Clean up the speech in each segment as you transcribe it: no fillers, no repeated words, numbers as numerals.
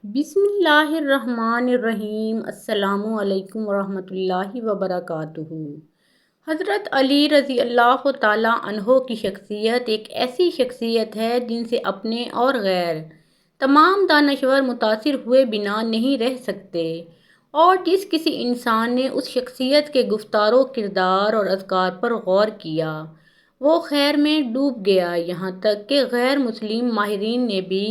بسم اللہ الرحمن الرحیم۔ السلام علیکم ورحمۃ اللہ وبرکاتہ۔ حضرت علی رضی اللہ تعالیٰ عنہ کی شخصیت ایک ایسی شخصیت ہے جن سے اپنے اور غیر تمام دانشور متاثر ہوئے بنا نہیں رہ سکتے، اور جس کسی انسان نے اس شخصیت کے گفتار و کردار اور اذکار پر غور کیا وہ خیر میں ڈوب گیا، یہاں تک کہ غیر مسلم ماہرین نے بھی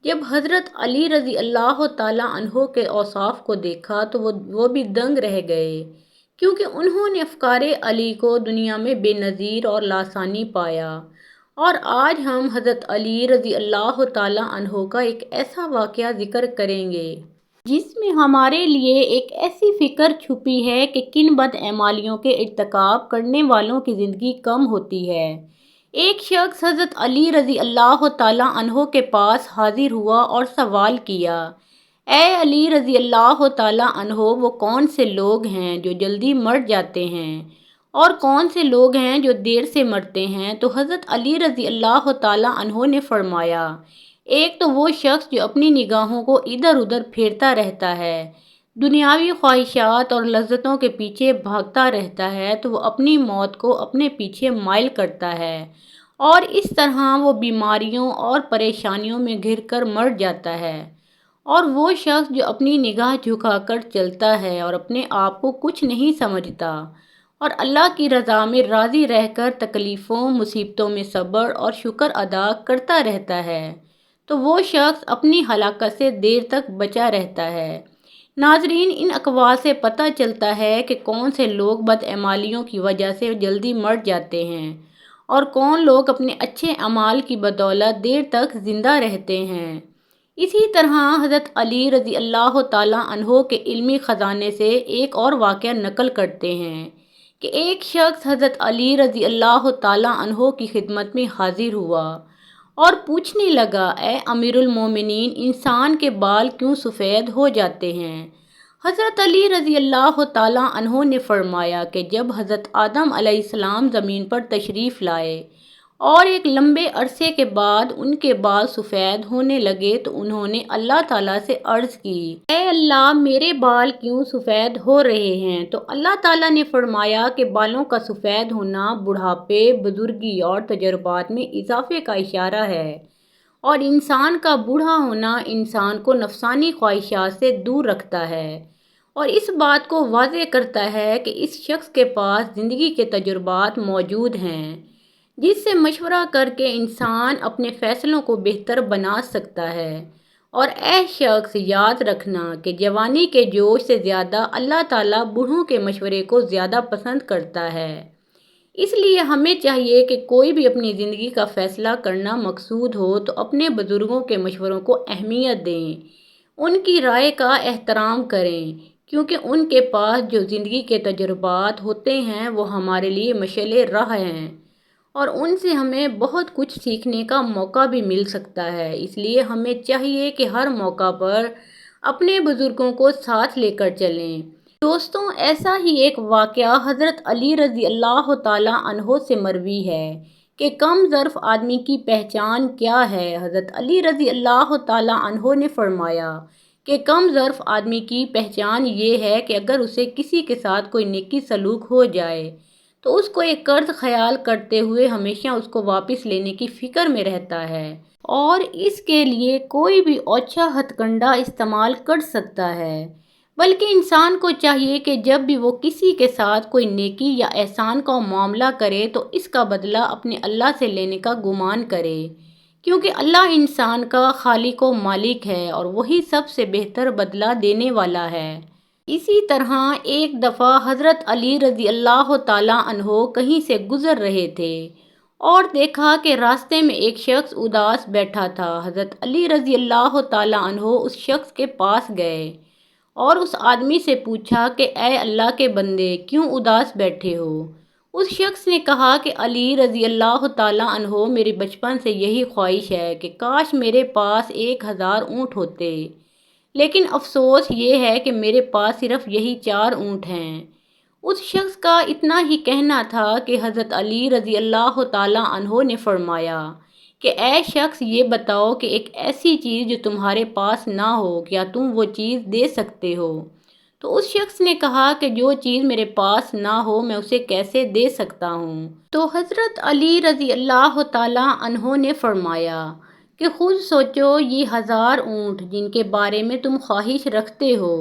جب حضرت علی رضی اللہ تعالیٰ عنہ کے اوصاف کو دیکھا تو وہ بھی دنگ رہ گئے، کیونکہ انہوں نے افکار علی کو دنیا میں بے نظیر اور لاسانی پایا۔ اور آج ہم حضرت علی رضی اللہ تعالیٰ عنہ کا ایک ایسا واقعہ ذکر کریں گے جس میں ہمارے لیے ایک ایسی فکر چھپی ہے کہ کن بدعمالیوں کے ارتکاب کرنے والوں کی زندگی کم ہوتی ہے۔ ایک شخص حضرت علی رضی اللہ تعالیٰ عنہ کے پاس حاضر ہوا اور سوال کیا، اے علی رضی اللہ تعالیٰ عنہ، وہ کون سے لوگ ہیں جو جلدی مر جاتے ہیں اور کون سے لوگ ہیں جو دیر سے مرتے ہیں؟ تو حضرت علی رضی اللہ تعالیٰ عنہ نے فرمایا، ایک تو وہ شخص جو اپنی نگاہوں کو ادھر ادھر پھیرتا رہتا ہے، دنیاوی خواہشات اور لذتوں کے پیچھے بھاگتا رہتا ہے، تو وہ اپنی موت کو اپنے پیچھے مائل کرتا ہے اور اس طرح وہ بیماریوں اور پریشانیوں میں گھر کر مر جاتا ہے۔ اور وہ شخص جو اپنی نگاہ جھکا کر چلتا ہے اور اپنے آپ کو کچھ نہیں سمجھتا اور اللہ کی رضا میں راضی رہ کر تکلیفوں مصیبتوں میں صبر اور شکر ادا کرتا رہتا ہے، تو وہ شخص اپنی ہلاکت سے دیر تک بچا رہتا ہے۔ ناظرین، ان اقوال سے پتہ چلتا ہے کہ کون سے لوگ بدعمالیوں کی وجہ سے جلدی مر جاتے ہیں اور کون لوگ اپنے اچھے اعمال کی بدولت دیر تک زندہ رہتے ہیں۔ اسی طرح حضرت علی رضی اللہ تعالیٰ عنہ کے علمی خزانے سے ایک اور واقعہ نقل کرتے ہیں کہ ایک شخص حضرت علی رضی اللہ تعالیٰ عنہ کی خدمت میں حاضر ہوا اور پوچھنے لگا، اے امیر المومنین، انسان کے بال کیوں سفید ہو جاتے ہیں؟ حضرت علی رضی اللہ تعالیٰ عنہ نے فرمایا کہ جب حضرت آدم علیہ السلام زمین پر تشریف لائے اور ایک لمبے عرصے کے بعد ان کے بال سفید ہونے لگے تو انہوں نے اللہ تعالیٰ سے عرض کی، اے اللہ، میرے بال کیوں سفید ہو رہے ہیں؟ تو اللہ تعالیٰ نے فرمایا کہ بالوں کا سفید ہونا بڑھاپے، بزرگی اور تجربات میں اضافے کا اشارہ ہے، اور انسان کا بوڑھا ہونا انسان کو نفسانی خواہشات سے دور رکھتا ہے اور اس بات کو واضح کرتا ہے کہ اس شخص کے پاس زندگی کے تجربات موجود ہیں جس سے مشورہ کر کے انسان اپنے فیصلوں کو بہتر بنا سکتا ہے۔ اور اے شخص، یاد رکھنا کہ جوانی کے جوش سے زیادہ اللہ تعالیٰ بوڑھوں کے مشورے کو زیادہ پسند کرتا ہے، اس لیے ہمیں چاہیے کہ کوئی بھی اپنی زندگی کا فیصلہ کرنا مقصود ہو تو اپنے بزرگوں کے مشوروں کو اہمیت دیں، ان کی رائے کا احترام کریں، کیونکہ ان کے پاس جو زندگی کے تجربات ہوتے ہیں وہ ہمارے لیے مشعل راہ ہیں اور ان سے ہمیں بہت کچھ سیکھنے کا موقع بھی مل سکتا ہے۔ اس لیے ہمیں چاہیے کہ ہر موقع پر اپنے بزرگوں کو ساتھ لے کر چلیں۔ دوستوں، ایسا ہی ایک واقعہ حضرت علی رضی اللہ تعالیٰ عنہ سے مروی ہے کہ کم ظرف آدمی کی پہچان کیا ہے۔ حضرت علی رضی اللہ تعالیٰ عنہ نے فرمایا کہ کم ظرف آدمی کی پہچان یہ ہے کہ اگر اسے کسی کے ساتھ کوئی نیکی سلوک ہو جائے تو اس کو ایک قرض خیال کرتے ہوئے ہمیشہ اس کو واپس لینے کی فکر میں رہتا ہے اور اس کے لیے کوئی بھی اوچھا ہتھ کنڈا استعمال کر سکتا ہے، بلکہ انسان کو چاہیے کہ جب بھی وہ کسی کے ساتھ کوئی نیکی یا احسان کا معاملہ کرے تو اس کا بدلہ اپنے اللہ سے لینے کا گمان کرے، کیونکہ اللہ انسان کا خالق و مالک ہے اور وہی سب سے بہتر بدلہ دینے والا ہے۔ اسی طرح ایک دفعہ حضرت علی رضی اللہ تعالیٰ عنہ کہیں سے گزر رہے تھے اور دیکھا کہ راستے میں ایک شخص اداس بیٹھا تھا۔ حضرت علی رضی اللہ تعالیٰ عنہ اس شخص کے پاس گئے اور اس آدمی سے پوچھا کہ اے اللہ کے بندے، کیوں اداس بیٹھے ہو؟ اس شخص نے کہا کہ علی رضی اللہ تعالیٰ عنہ، میری بچپن سے یہی خواہش ہے کہ کاش میرے پاس 1000 اونٹ ہوتے، لیکن افسوس یہ ہے کہ میرے پاس صرف یہی 4 اونٹ ہیں۔ اس شخص کا اتنا ہی کہنا تھا کہ حضرت علی رضی اللہ تعالیٰ عنہ نے فرمایا کہ اے شخص یہ بتاؤ کہ ایک ایسی چیز جو تمہارے پاس نہ ہو، کیا تم وہ چیز دے سکتے ہو؟ تو اس شخص نے کہا کہ جو چیز میرے پاس نہ ہو میں اسے کیسے دے سکتا ہوں؟ تو حضرت علی رضی اللہ تعالیٰ عنہ نے فرمایا کہ خود سوچو، یہ 1000 اونٹ جن کے بارے میں تم خواہش رکھتے ہو،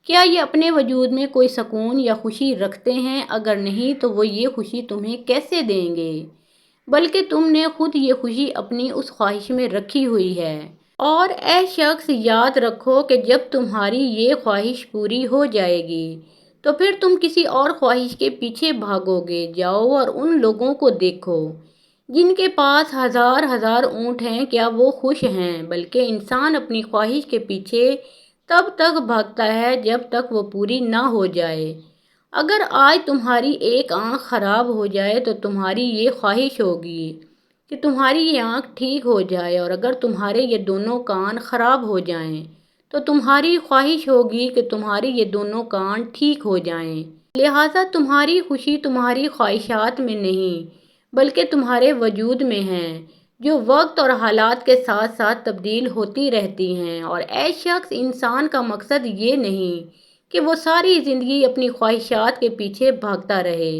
کیا یہ اپنے وجود میں کوئی سکون یا خوشی رکھتے ہیں؟ اگر نہیں تو وہ یہ خوشی تمہیں کیسے دیں گے؟ بلکہ تم نے خود یہ خوشی اپنی اس خواہش میں رکھی ہوئی ہے۔ اور اے شخص یاد رکھو کہ جب تمہاری یہ خواہش پوری ہو جائے گی تو پھر تم کسی اور خواہش کے پیچھے بھاگو گے۔ جاؤ اور ان لوگوں کو دیکھو جن کے پاس 1000 اونٹ ہیں، کیا وہ خوش ہیں؟ بلکہ انسان اپنی خواہش کے پیچھے تب تک بھاگتا ہے جب تک وہ پوری نہ ہو جائے۔ اگر آج تمہاری ایک آنکھ خراب ہو جائے تو تمہاری یہ خواہش ہوگی کہ تمہاری یہ آنکھ ٹھیک ہو جائے، اور اگر تمہارے یہ دونوں کان خراب ہو جائیں تو تمہاری خواہش ہوگی کہ تمہارے یہ دونوں کان ٹھیک ہو جائیں۔ لہٰذا تمہاری خوشی تمہاری خواہشات میں نہیں بلکہ تمہارے وجود میں ہے، جو وقت اور حالات کے ساتھ ساتھ تبدیل ہوتی رہتی ہیں۔ اور اے شخص، انسان کا مقصد یہ نہیں کہ وہ ساری زندگی اپنی خواہشات کے پیچھے بھاگتا رہے،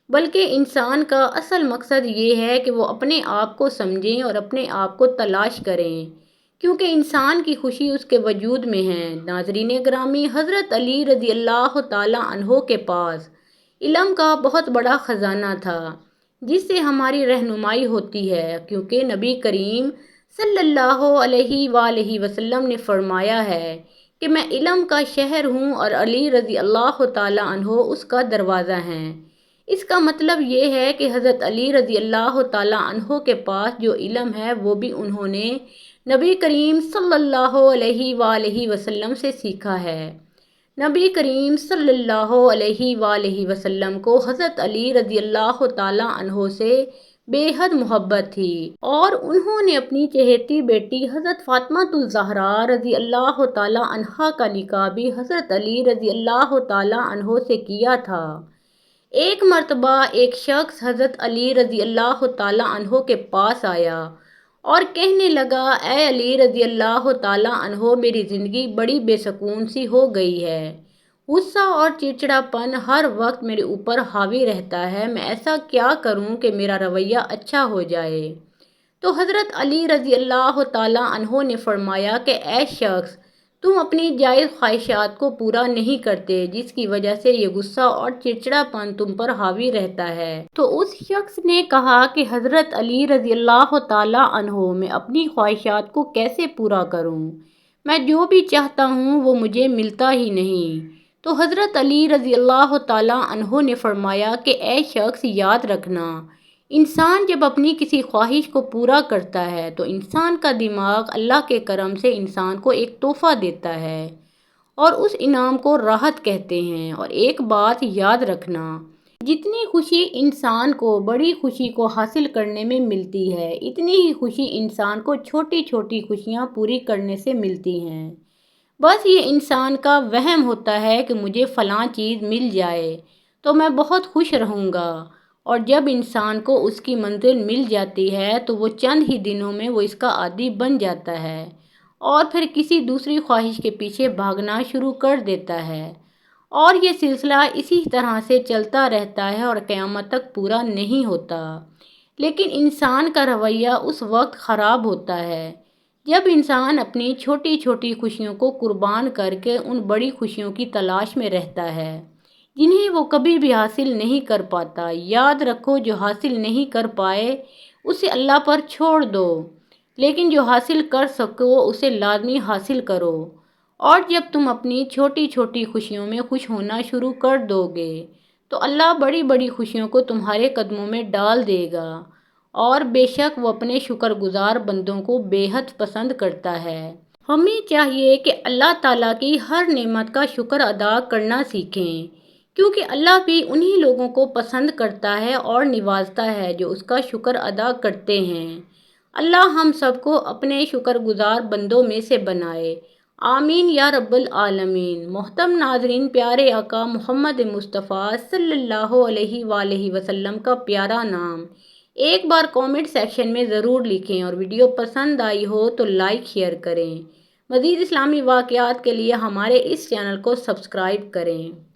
بلکہ انسان کا اصل مقصد یہ ہے کہ وہ اپنے آپ کو سمجھیں اور اپنے آپ کو تلاش کریں، کیونکہ انسان کی خوشی اس کے وجود میں ہے۔ ناظرین گرامی، حضرت علی رضی اللہ تعالیٰ عنہ کے پاس علم کا بہت بڑا خزانہ تھا جس سے ہماری رہنمائی ہوتی ہے، کیونکہ نبی کریم صلی اللہ علیہ وآلہ وسلم نے فرمایا ہے کہ میں علم کا شہر ہوں اور علی رضی اللہ تعالیٰ عنہ اس کا دروازہ ہیں۔ اس کا مطلب یہ ہے کہ حضرت علی رضی اللہ تعالیٰ عنہ کے پاس جو علم ہے وہ بھی انہوں نے نبی کریم صلی اللہ علیہ وآلہ وسلم سے سیکھا ہے۔ نبی کریم صلی اللہ علیہ وآلہ وسلم کو حضرت علی رضی اللہ تعالیٰ عنہ سے بے حد محبت تھی، اور انہوں نے اپنی چہیتی بیٹی حضرت فاطمہ الزہرا رضی اللہ تعالیٰ عنہا کا نکاح بھی حضرت علی رضی اللہ تعالیٰ عنہ سے کیا تھا۔ ایک مرتبہ ایک شخص حضرت علی رضی اللہ تعالیٰ عنہ کے پاس آیا اور کہنے لگا، اے علی رضی اللہ تعالیٰ عنہ، میری زندگی بڑی بے سکون سی ہو گئی ہے۔ غصہ اور چڑچڑاپن ہر وقت میرے اوپر حاوی رہتا ہے۔ میں ایسا کیا کروں کہ میرا رویہ اچھا ہو جائے؟ تو حضرت علی رضی اللہ تعالیٰ عنہ نے فرمایا کہ اے شخص، تم اپنی جائز خواہشات کو پورا نہیں کرتے، جس کی وجہ سے یہ غصہ اور چڑچڑاپن تم پر حاوی رہتا ہے۔ تو اس شخص نے کہا کہ حضرت علی رضی اللہ تعالیٰ عنہ، میں اپنی خواہشات کو کیسے پورا کروں؟ میں جو بھی چاہتا ہوں وہ مجھے ملتا ہی نہیں۔ تو حضرت علی رضی اللہ تعالیٰ عنہ نے فرمایا کہ اے شخص یاد رکھنا، انسان جب اپنی کسی خواہش کو پورا کرتا ہے تو انسان کا دماغ اللہ کے کرم سے انسان کو ایک تحفہ دیتا ہے، اور اس انعام کو راحت کہتے ہیں۔ اور ایک بات یاد رکھنا، جتنی خوشی انسان کو بڑی خوشی کو حاصل کرنے میں ملتی ہے، اتنی ہی خوشی انسان کو چھوٹی چھوٹی خوشیاں پوری کرنے سے ملتی ہیں۔ بس یہ انسان کا وہم ہوتا ہے کہ مجھے فلاں چیز مل جائے تو میں بہت خوش رہوں گا، اور جب انسان کو اس کی منزل مل جاتی ہے تو وہ چند ہی دنوں میں وہ اس کا عادی بن جاتا ہے اور پھر کسی دوسری خواہش کے پیچھے بھاگنا شروع کر دیتا ہے، اور یہ سلسلہ اسی طرح سے چلتا رہتا ہے اور قیامت تک پورا نہیں ہوتا۔ لیکن انسان کا رویہ اس وقت خراب ہوتا ہے جب انسان اپنی چھوٹی چھوٹی خوشیوں کو قربان کر کے ان بڑی خوشیوں کی تلاش میں رہتا ہے جنہیں وہ کبھی بھی حاصل نہیں کر پاتا۔ یاد رکھو، جو حاصل نہیں کر پائے اسے اللہ پر چھوڑ دو، لیکن جو حاصل کر سکو اسے لازمی حاصل کرو۔ اور جب تم اپنی چھوٹی چھوٹی خوشیوں میں خوش ہونا شروع کر دو گے تو اللہ بڑی بڑی خوشیوں کو تمہارے قدموں میں ڈال دے گا، اور بے شک وہ اپنے شکر گزار بندوں کو بے حد پسند کرتا ہے۔ ہمیں چاہیے کہ اللہ تعالیٰ کی ہر نعمت کا شکر ادا کرنا سیکھیں، کیونکہ اللہ بھی انہی لوگوں کو پسند کرتا ہے اور نوازتا ہے جو اس کا شکر ادا کرتے ہیں۔ اللہ ہم سب کو اپنے شکر گزار بندوں میں سے بنائے، آمین یا رب العالمین۔ محترم ناظرین، پیارے آقا محمد مصطفیٰ صلی اللہ علیہ وآلہ وسلم کا پیارا نام ایک بار کامنٹ سیکشن میں ضرور لکھیں اور ویڈیو پسند آئی ہو تو لائک شیئر کریں۔ مزید اسلامی واقعات کے لیے ہمارے اس چینل کو سبسکرائب کریں۔